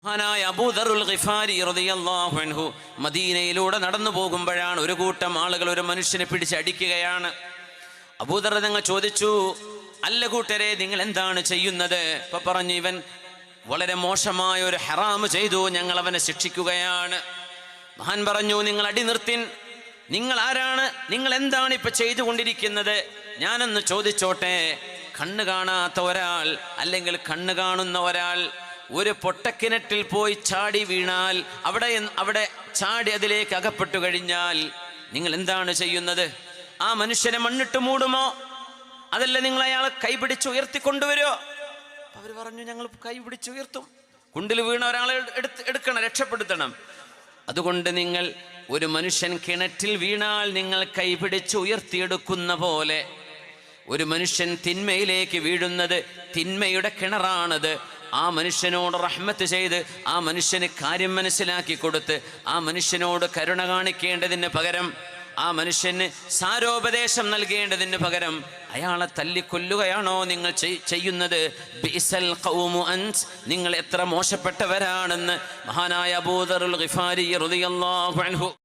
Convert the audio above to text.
മഹാനായ അബൂദറുൽ ഗിഫാരി റളിയല്ലാഹു അൻഹു മദീനയിലൂടെ നടന്നു പോകുമ്പോഴാണ് ഒരു കൂട്ടം ആളുകൾ ഒരു മനുഷ്യനെ പിടിച്ചടിക്കുകയാണ്. അബൂദർ തങ്ങൾ ചോദിച്ചു, അല്ല കൂട്ടരെ, നിങ്ങൾ എന്താണ് ചെയ്യുന്നത്? ഇപ്പൊ പറഞ്ഞു, ഇവൻ വളരെ മോശമായ ഒരു ഹറാമ് ചെയ്തു, ഞങ്ങൾ അവനെ ശിക്ഷിക്കുകയാണ്. മഹാൻ പറഞ്ഞു, നിങ്ങൾ അടി നിർത്തിൻ, നിങ്ങൾ ആരാണ്, നിങ്ങൾ എന്താണ് ഇപ്പൊ ചെയ്തുകൊണ്ടിരിക്കുന്നത്? ഞാനൊന്ന് ചോദിച്ചോട്ടെ. കണ്ണ് കാണാത്ത ഒരാൾ അല്ലെങ്കിൽ കണ്ണ് കാണുന്ന ഒരാൾ ഒരു പൊട്ടക്കിണറ്റിൽ പോയി ചാടി വീണാൽ, അവിടെ ചാടി അതിലേക്ക് അകപ്പെട്ടു കഴിഞ്ഞാൽ നിങ്ങൾ എന്താണ് ചെയ്യുന്നത്? ആ മനുഷ്യനെ മണ്ണിട്ട് മൂടുമോ? അതല്ല നിങ്ങൾ അയാളെ കൈപിടിച്ച് ഉയർത്തിക്കൊണ്ടുവരുമോ? അവർ പറഞ്ഞു, ഞങ്ങൾ കൈപിടിച്ച് ഉയർത്തും. കുണ്ടിൽ വീണ ഒരാളെ എടുക്കണം, രക്ഷപ്പെടുത്തണം. അതുകൊണ്ട് നിങ്ങൾ ഒരു മനുഷ്യൻ കിണറ്റിൽ വീണാൽ നിങ്ങൾ കൈപിടിച്ച് ഉയർത്തിയെടുക്കുന്ന പോലെ ഒരു മനുഷ്യൻ തിന്മയിലേക്ക് വീഴുന്നത്, തിന്മയുടെ കിണറാണത്, ആ മനുഷ്യനോട് റഹ്മത്ത് ചെയ്ത് ആ മനുഷ്യന് കാര്യം മനസ്സിലാക്കി കൊടുത്ത് ആ മനുഷ്യനോട് കരുണ കാണിക്കേണ്ടതിന് പകരം, ആ മനുഷ്യന് സാരോപദേശം നൽകേണ്ടതിന് പകരം അയാളെ തല്ലിക്കൊല്ലുകയാണോ നിങ്ങൾ ചെയ്യുന്നത്? ബിഇസൽ ഖൗമു അൻത്, നിങ്ങൾ എത്ര മോശപ്പെട്ടവരാണെന്ന് മഹാനായ അബൂദറുൽ ഗിഫാരി റളിയല്ലാഹു അൻഹു